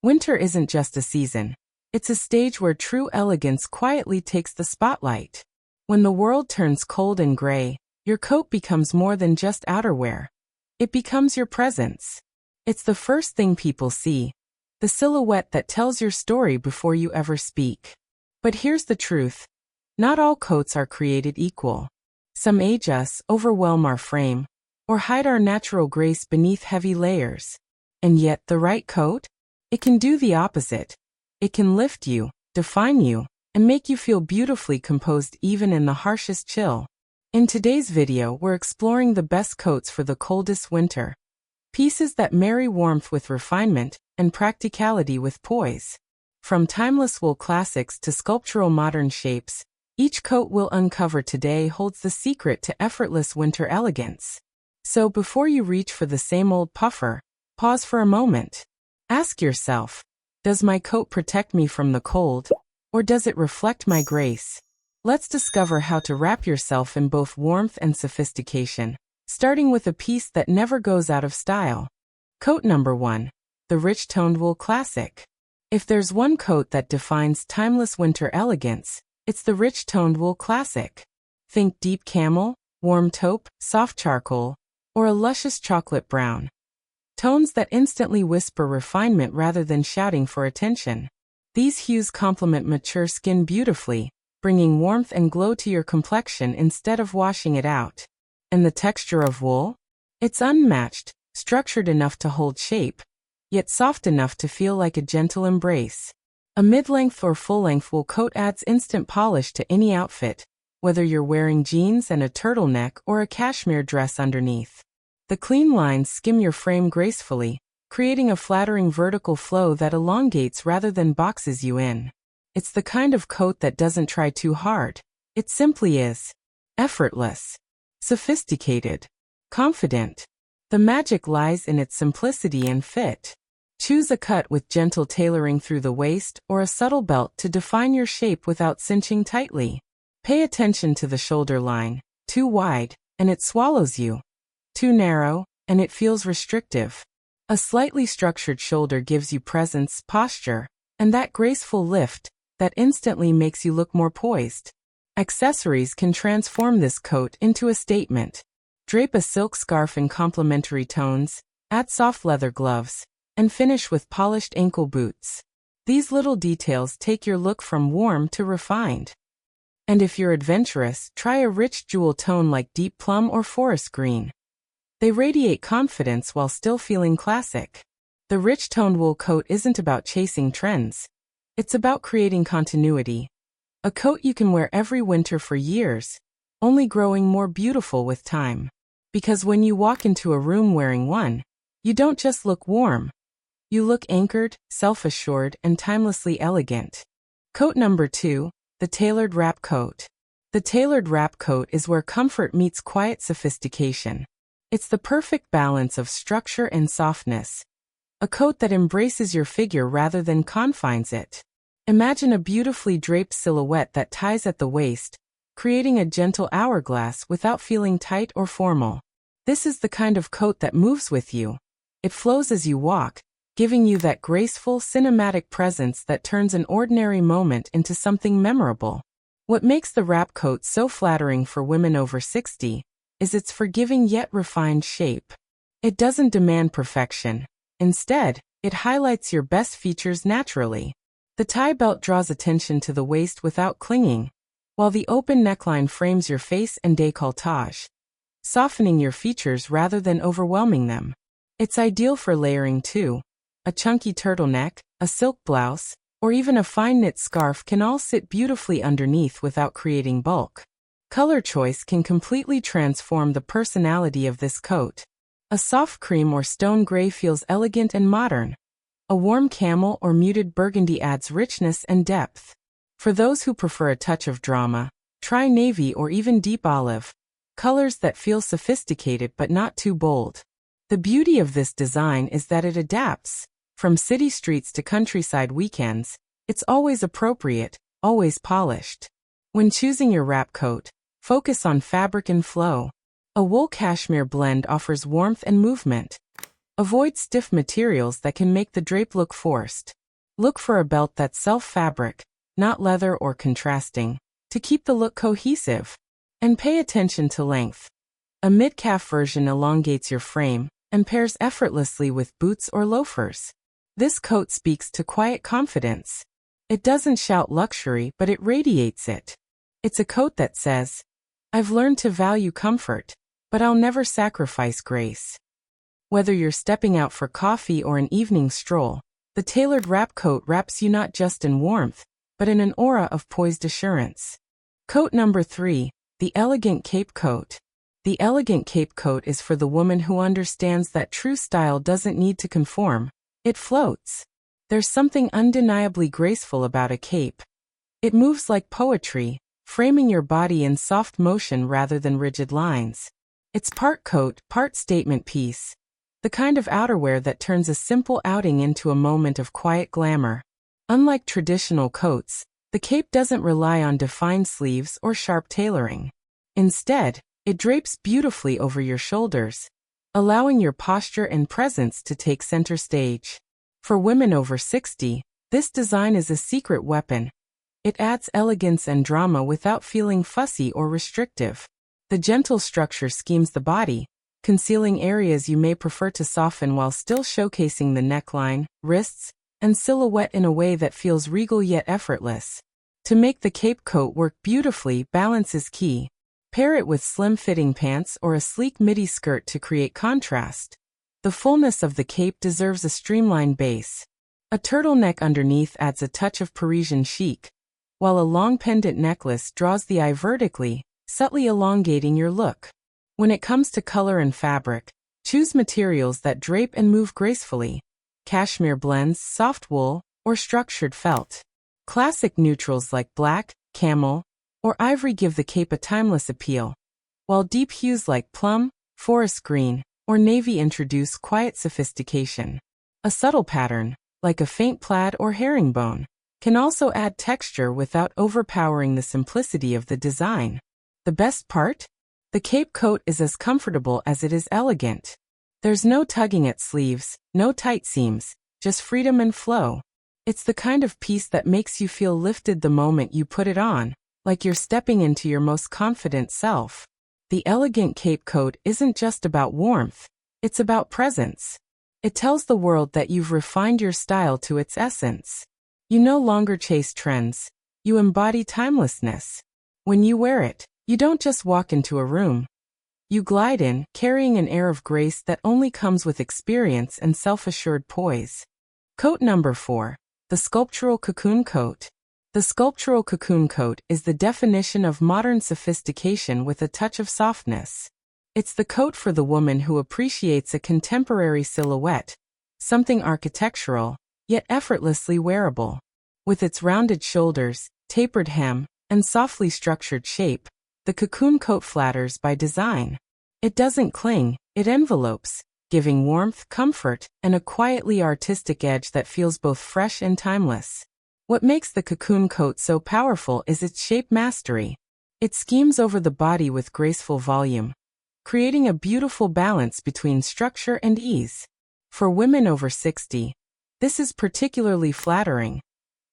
Winter isn't just a season. It's a stage where true elegance quietly takes the spotlight. When the world turns cold and gray, your coat becomes more than just outerwear. It becomes your presence. It's the first thing people see, the silhouette that tells your story before you ever speak. But here's the truth. Not all coats are created equal. Some age us, overwhelm our frame, or hide our natural grace beneath heavy layers. And yet, the right coat? It can do the opposite. It can lift you, define you, and make you feel beautifully composed even in the harshest chill. In today's video, we're exploring the best coats for the coldest winter. Pieces that marry warmth with refinement and practicality with poise. From timeless wool classics to sculptural modern shapes, each coat we'll uncover today holds the secret to effortless winter elegance. So before you reach for the same old puffer, pause for a moment. Ask yourself, does my coat protect me from the cold, or does it reflect my grace? Let's discover how to wrap yourself in both warmth and sophistication, starting with a piece that never goes out of style. Coat number 1. The rich toned wool classic. If there's one coat that defines timeless winter elegance, it's the rich toned wool classic. Think deep camel, warm taupe, soft charcoal, or a luscious chocolate brown. Tones that instantly whisper refinement rather than shouting for attention. These hues complement mature skin beautifully, bringing warmth and glow to your complexion instead of washing it out. And the texture of wool? It's unmatched, structured enough to hold shape, yet soft enough to feel like a gentle embrace. A mid-length or full-length wool coat adds instant polish to any outfit, whether you're wearing jeans and a turtleneck or a cashmere dress underneath. The clean lines skim your frame gracefully, creating a flattering vertical flow that elongates rather than boxes you in. It's the kind of coat that doesn't try too hard. It simply is. Effortless. Sophisticated. Confident. The magic lies in its simplicity and fit. Choose a cut with gentle tailoring through the waist or a subtle belt to define your shape without cinching tightly. Pay attention to the shoulder line. Too wide, and it swallows you. Too narrow, and it feels restrictive. A slightly structured shoulder gives you presence, posture, and that graceful lift that instantly makes you look more poised. Accessories can transform this coat into a statement. Drape a silk scarf in complementary tones, add soft leather gloves, and finish with polished ankle boots. These little details take your look from warm to refined. And if you're adventurous, try a rich jewel tone like deep plum or forest green. They radiate confidence while still feeling classic. The rich toned wool coat isn't about chasing trends. It's about creating continuity. A coat you can wear every winter for years, only growing more beautiful with time. Because when you walk into a room wearing one, you don't just look warm. You look anchored, self-assured, and timelessly elegant. Coat number 2, the tailored wrap coat. The tailored wrap coat is where comfort meets quiet sophistication. It's the perfect balance of structure and softness. A coat that embraces your figure rather than confines it. Imagine a beautifully draped silhouette that ties at the waist, creating a gentle hourglass without feeling tight or formal. This is the kind of coat that moves with you. It flows as you walk, giving you that graceful, cinematic presence that turns an ordinary moment into something memorable. What makes the wrap coat so flattering for women over 60 is its forgiving yet refined shape. It doesn't demand perfection. Instead, it highlights your best features naturally. The tie belt draws attention to the waist without clinging, while the open neckline frames your face and décolletage, softening your features rather than overwhelming them. It's ideal for layering too. A chunky turtleneck, a silk blouse, or even a fine knit scarf can all sit beautifully underneath without creating bulk. Color choice can completely transform the personality of this coat. A soft cream or stone gray feels elegant and modern. A warm camel or muted burgundy adds richness and depth. For those who prefer a touch of drama, try navy or even deep olive, colors that feel sophisticated but not too bold. The beauty of this design is that it adapts. From city streets to countryside weekends, it's always appropriate, always polished. When choosing your wrap coat, focus on fabric and flow. A wool cashmere blend offers warmth and movement. Avoid stiff materials that can make the drape look forced. Look for a belt that's self-fabric, not leather or contrasting, to keep the look cohesive. And pay attention to length. A mid-calf version elongates your frame and pairs effortlessly with boots or loafers. This coat speaks to quiet confidence. It doesn't shout luxury, but it radiates it. It's a coat that says, "I've learned to value comfort, but I'll never sacrifice grace." Whether you're stepping out for coffee or an evening stroll, the tailored wrap coat wraps you not just in warmth, but in an aura of poised assurance. Coat number 3, the elegant cape coat. The elegant cape coat is for the woman who understands that true style doesn't need to conform, it floats. There's something undeniably graceful about a cape. It moves like poetry, framing your body in soft motion rather than rigid lines. It's part coat, part statement piece. The kind of outerwear that turns a simple outing into a moment of quiet glamour. Unlike traditional coats, the cape doesn't rely on defined sleeves or sharp tailoring. Instead, it drapes beautifully over your shoulders, allowing your posture and presence to take center stage. For women over 60, this design is a secret weapon. It adds elegance and drama without feeling fussy or restrictive. The gentle structure schemes the body, concealing areas you may prefer to soften while still showcasing the neckline, wrists, and silhouette in a way that feels regal yet effortless. To make the cape coat work beautifully, balance is key. Pair it with slim-fitting pants or a sleek midi skirt to create contrast. The fullness of the cape deserves a streamlined base. A turtleneck underneath adds a touch of Parisian chic, while a long pendant necklace draws the eye vertically, subtly elongating your look. When it comes to color and fabric, choose materials that drape and move gracefully. Cashmere blends, soft wool, or structured felt. Classic neutrals like black, camel, or ivory give the cape a timeless appeal, while deep hues like plum, forest green, or navy introduce quiet sophistication. A subtle pattern, like a faint plaid or herringbone, can also add texture without overpowering the simplicity of the design. The best part? The cape coat is as comfortable as it is elegant. There's no tugging at sleeves, no tight seams, just freedom and flow. It's the kind of piece that makes you feel lifted the moment you put it on, like you're stepping into your most confident self. The elegant cape coat isn't just about warmth, it's about presence. It tells the world that you've refined your style to its essence. You no longer chase trends, you embody timelessness. When you wear it, you don't just walk into a room. You glide in, carrying an air of grace that only comes with experience and self-assured poise. Coat number 4, the sculptural cocoon coat. The sculptural cocoon coat is the definition of modern sophistication with a touch of softness. It's the coat for the woman who appreciates a contemporary silhouette, something architectural, yet effortlessly wearable. With its rounded shoulders, tapered hem, and softly structured shape, the cocoon coat flatters by design. It doesn't cling, it envelopes, giving warmth, comfort, and a quietly artistic edge that feels both fresh and timeless. What makes the cocoon coat so powerful is its shape mastery. It schemes over the body with graceful volume, creating a beautiful balance between structure and ease. For women over 60, this is particularly flattering.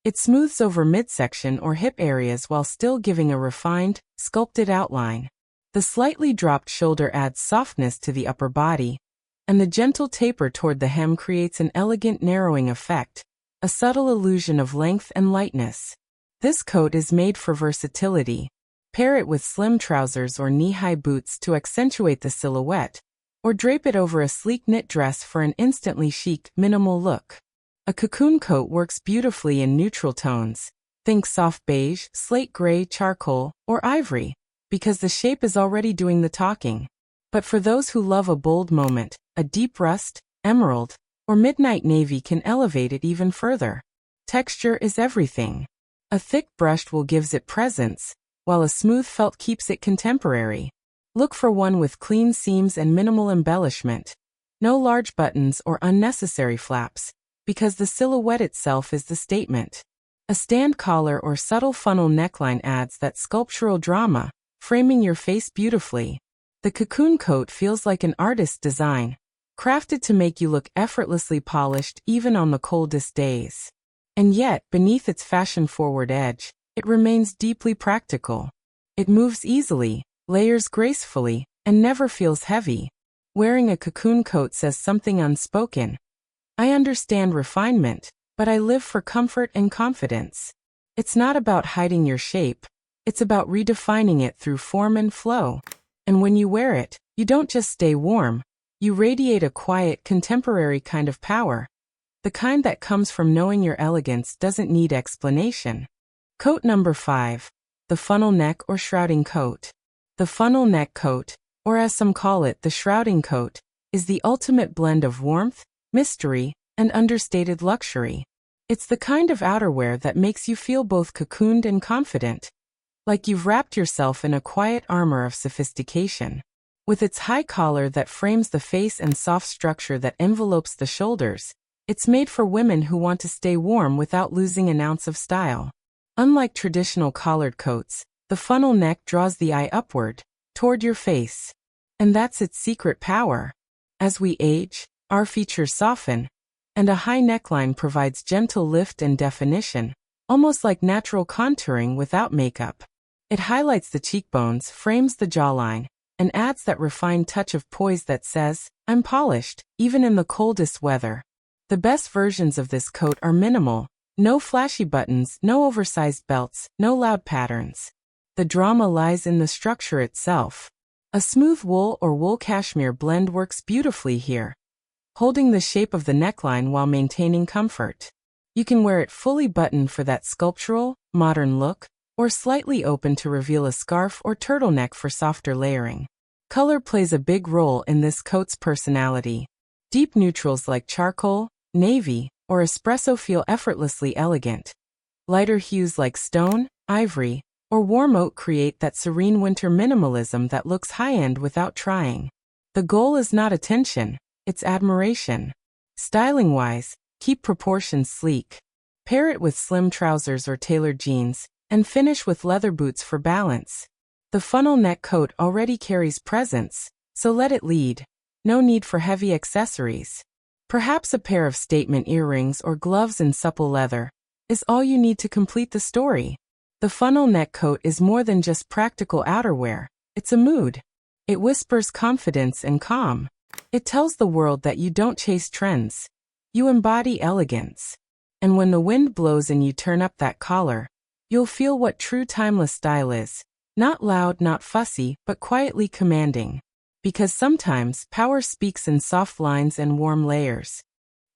It smooths over midsection or hip areas while still giving a refined, sculpted outline. The slightly dropped shoulder adds softness to the upper body, and the gentle taper toward the hem creates an elegant narrowing effect, a subtle illusion of length and lightness. This coat is made for versatility. Pair it with slim trousers or knee-high boots to accentuate the silhouette, or drape it over a sleek knit dress for an instantly chic, minimal look. A cocoon coat works beautifully in neutral tones. Think soft beige, slate gray, charcoal, or ivory, because the shape is already doing the talking. But for those who love a bold moment, a deep rust, emerald, or midnight navy can elevate it even further. Texture is everything. A thick brushed wool gives it presence, while a smooth felt keeps it contemporary. Look for one with clean seams and minimal embellishment. No large buttons or unnecessary flaps, because the silhouette itself is the statement. A stand collar or subtle funnel neckline adds that sculptural drama, framing your face beautifully. The cocoon coat feels like an artist's design, crafted to make you look effortlessly polished even on the coldest days. And yet, beneath its fashion-forward edge, it remains deeply practical. It moves easily, layers gracefully, and never feels heavy. Wearing a cocoon coat says something unspoken. I understand refinement, but I live for comfort and confidence. It's not about hiding your shape, it's about redefining it through form and flow. And when you wear it, you don't just stay warm, you radiate a quiet, contemporary kind of power. The kind that comes from knowing your elegance doesn't need explanation. Coat number 5. The funnel neck or shrouding coat. The funnel neck coat, or as some call it the shrouding coat, is the ultimate blend of warmth, mystery, and understated luxury. It's the kind of outerwear that makes you feel both cocooned and confident, like you've wrapped yourself in a quiet armor of sophistication. With its high collar that frames the face and soft structure that envelopes the shoulders, it's made for women who want to stay warm without losing an ounce of style. Unlike traditional collared coats, the funnel neck draws the eye upward, toward your face. And that's its secret power. As we age, our features soften, and a high neckline provides gentle lift and definition, almost like natural contouring without makeup. It highlights the cheekbones, frames the jawline, and adds that refined touch of poise that says, "I'm polished," even in the coldest weather. The best versions of this coat are minimal. No flashy buttons, no oversized belts, no loud patterns. The drama lies in the structure itself. A smooth wool or wool cashmere blend works beautifully here, holding the shape of the neckline while maintaining comfort. You can wear it fully buttoned for that sculptural, modern look, or slightly open to reveal a scarf or turtleneck for softer layering. Color plays a big role in this coat's personality. Deep neutrals like charcoal, navy, or espresso feel effortlessly elegant. Lighter hues like stone, ivory, or warm oak create that serene winter minimalism that looks high-end without trying. The goal is not attention, it's admiration. Styling-wise, keep proportions sleek. Pair it with slim trousers or tailored jeans, and finish with leather boots for balance. The funnel neck coat already carries presence, so let it lead. No need for heavy accessories. Perhaps a pair of statement earrings or gloves in supple leather is all you need to complete the story. The funnel neck coat is more than just practical outerwear, it's a mood. It whispers confidence and calm. It tells the world that you don't chase trends. You embody elegance. And when the wind blows and you turn up that collar, you'll feel what true timeless style is. Not loud, not fussy, but quietly commanding. Because sometimes power speaks in soft lines and warm layers.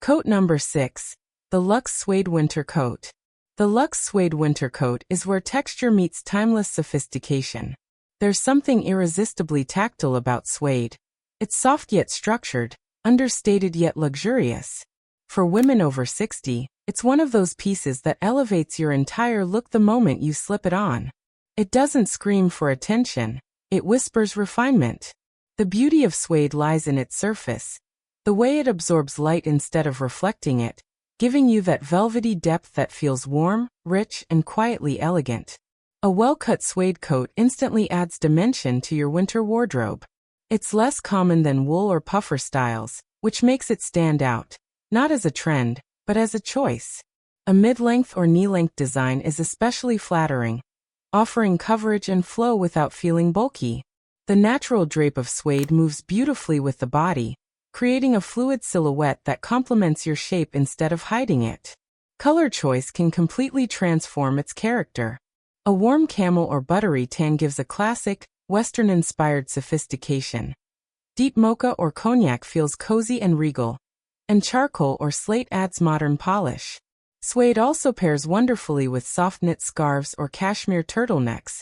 Coat number 6. The Luxe Suede Winter Coat. The Luxe Suede Winter Coat is where texture meets timeless sophistication. There's something irresistibly tactile about suede. It's soft yet structured, understated yet luxurious. For women over 60, it's one of those pieces that elevates your entire look the moment you slip it on. It doesn't scream for attention, it whispers refinement. The beauty of suede lies in its surface, the way it absorbs light instead of reflecting it, giving you that velvety depth that feels warm, rich, and quietly elegant. A well-cut suede coat instantly adds dimension to your winter wardrobe. It's less common than wool or puffer styles, which makes it stand out, not as a trend, but as a choice. A mid-length or knee-length design is especially flattering, offering coverage and flow without feeling bulky. The natural drape of suede moves beautifully with the body, creating a fluid silhouette that complements your shape instead of hiding it. Color choice can completely transform its character. A warm camel or buttery tan gives a classic, Western-inspired sophistication. Deep mocha or cognac feels cozy and regal, and charcoal or slate adds modern polish. Suede also pairs wonderfully with soft knit scarves or cashmere turtlenecks,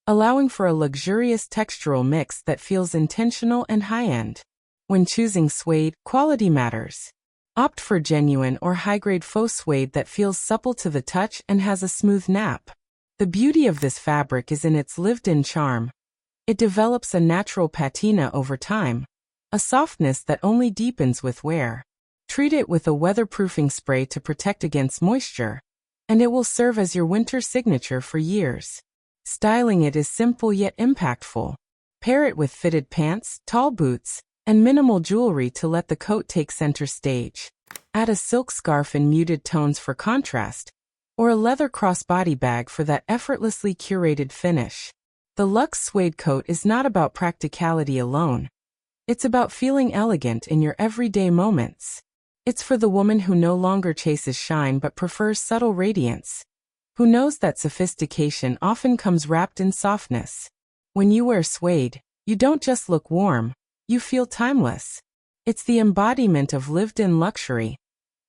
allowing for a luxurious textural mix that feels intentional and high-end. When choosing suede, quality matters. Opt for genuine or high-grade faux suede that feels supple to the touch and has a smooth nap. The beauty of this fabric is in its lived-in charm. It develops a natural patina over time, a softness that only deepens with wear. Treat it with a weatherproofing spray to protect against moisture, and it will serve as your winter signature for years. Styling it is simple yet impactful. Pair it with fitted pants, tall boots, and minimal jewelry to let the coat take center stage. Add a silk scarf in muted tones for contrast, or a leather crossbody bag for that effortlessly curated finish. The luxe suede coat is not about practicality alone. It's about feeling elegant in your everyday moments. It's for the woman who no longer chases shine but prefers subtle radiance, who knows that sophistication often comes wrapped in softness. When you wear suede, you don't just look warm, you feel timeless. It's the embodiment of lived-in luxury,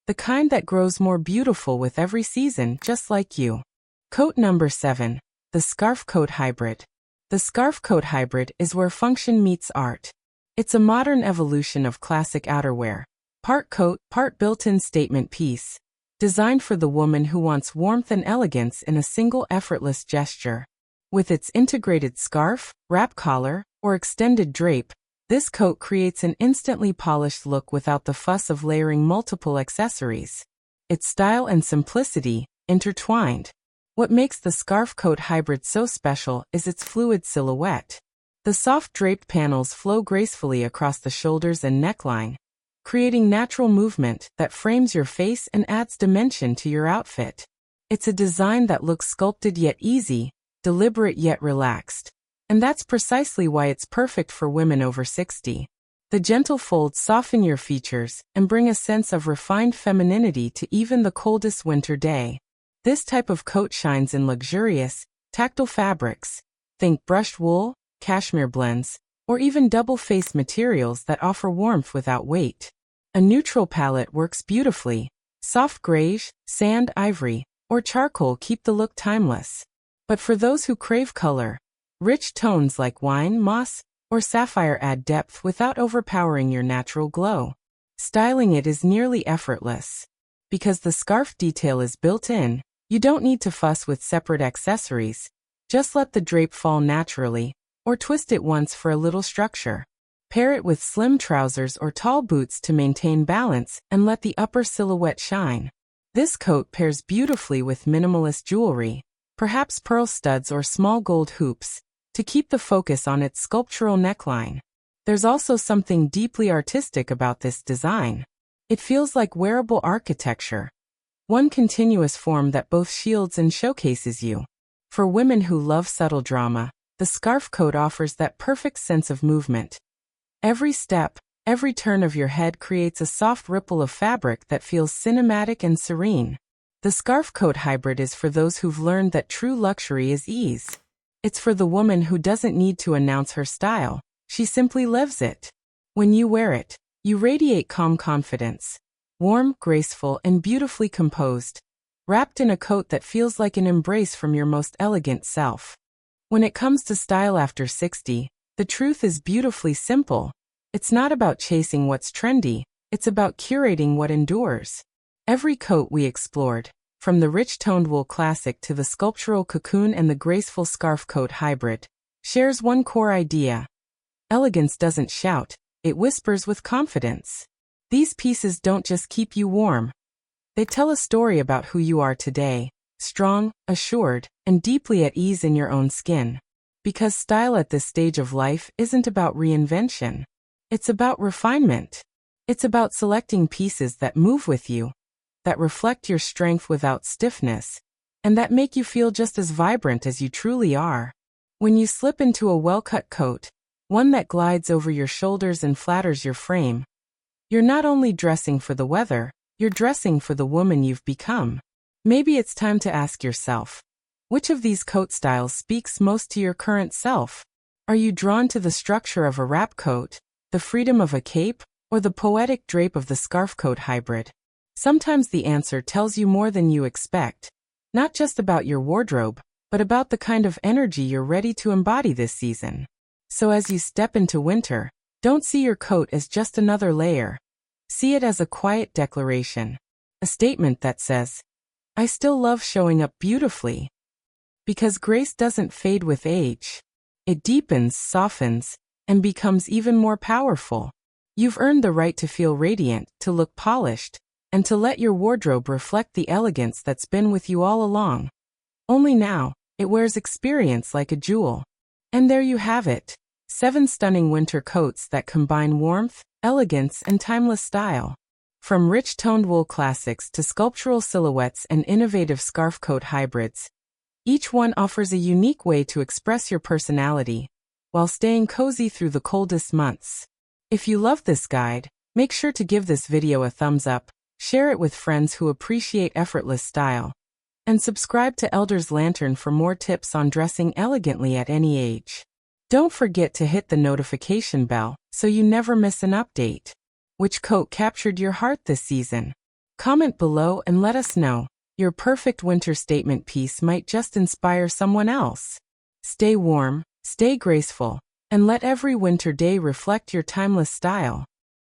the kind that grows more beautiful with every season, just like you. Coat number 7. The Scarf Coat Hybrid. The scarf coat hybrid is where function meets art. It's a modern evolution of classic outerwear, part coat, part built-in statement piece, designed for the woman who wants warmth and elegance in a single effortless gesture. With its integrated scarf, wrap collar, or extended drape, this coat creates an instantly polished look without the fuss of layering multiple accessories. Its style and simplicity, intertwined. What makes the scarf coat hybrid so special is its fluid silhouette. The soft draped panels flow gracefully across the shoulders and neckline, creating natural movement that frames your face and adds dimension to your outfit. It's a design that looks sculpted yet easy, deliberate yet relaxed. And that's precisely why it's perfect for women over 60. The gentle folds soften your features and bring a sense of refined femininity to even the coldest winter day. This type of coat shines in luxurious, tactile fabrics. Think brushed wool, cashmere blends, or even double-faced materials that offer warmth without weight. A neutral palette works beautifully. Soft grayish, sand, ivory, or charcoal keep the look timeless. But for those who crave color, rich tones like wine, moss, or sapphire add depth without overpowering your natural glow. Styling it is nearly effortless. Because the scarf detail is built in, you don't need to fuss with separate accessories. Just let the drape fall naturally, or twist it once for a little structure. Pair it with slim trousers or tall boots to maintain balance and let the upper silhouette shine. This coat pairs beautifully with minimalist jewelry, perhaps pearl studs or small gold hoops, to keep the focus on its sculptural neckline. There's also something deeply artistic about this design. It feels like wearable architecture, one continuous form that both shields and showcases you. For women who love subtle drama, the scarf coat offers that perfect sense of movement. Every step, every turn of your head creates a soft ripple of fabric that feels cinematic and serene. The scarf coat hybrid is for those who've learned that true luxury is ease. It's for the woman who doesn't need to announce her style, she simply lives it. When you wear it, you radiate calm confidence. Warm, graceful, and beautifully composed, wrapped in a coat that feels like an embrace from your most elegant self. When it comes to style after 60, the truth is beautifully simple. It's not about chasing what's trendy, it's about curating what endures. Every coat we explored, from the rich toned wool classic to the sculptural cocoon and the graceful scarf coat hybrid, shares one core idea. Elegance doesn't shout, it whispers with confidence. These pieces don't just keep you warm. They tell a story about who you are today, strong, assured, and deeply at ease in your own skin. Because style at this stage of life isn't about reinvention. It's about refinement. It's about selecting pieces that move with you, that reflect your strength without stiffness, and that make you feel just as vibrant as you truly are. When you slip into a well-cut coat, one that glides over your shoulders and flatters your frame, you're not only dressing for the weather, you're dressing for the woman you've become. Maybe it's time to ask yourself, which of these coat styles speaks most to your current self? Are you drawn to the structure of a wrap coat, the freedom of a cape, or the poetic drape of the scarf coat hybrid? Sometimes the answer tells you more than you expect, not just about your wardrobe, but about the kind of energy you're ready to embody this season. So as you step into winter, don't see your coat as just another layer. See it as a quiet declaration, a statement that says, I still love showing up beautifully. Because grace doesn't fade with age. It deepens, softens, and becomes even more powerful. You've earned the right to feel radiant, to look polished, and to let your wardrobe reflect the elegance that's been with you all along. Only now, it wears experience like a jewel. And there you have it. 7 stunning winter coats that combine warmth, elegance, and timeless style. From rich toned wool classics to sculptural silhouettes and innovative scarf coat hybrids, each one offers a unique way to express your personality while staying cozy through the coldest months. If you love this guide, make sure to give this video a thumbs up, share it with friends who appreciate effortless style, and subscribe to Elder's Lantern for more tips on dressing elegantly at any age. Don't forget to hit the notification bell so you never miss an update. Which coat captured your heart this season? Comment below and let us know. Your perfect winter statement piece might just inspire someone else. Stay warm, stay graceful, and let every winter day reflect your timeless style.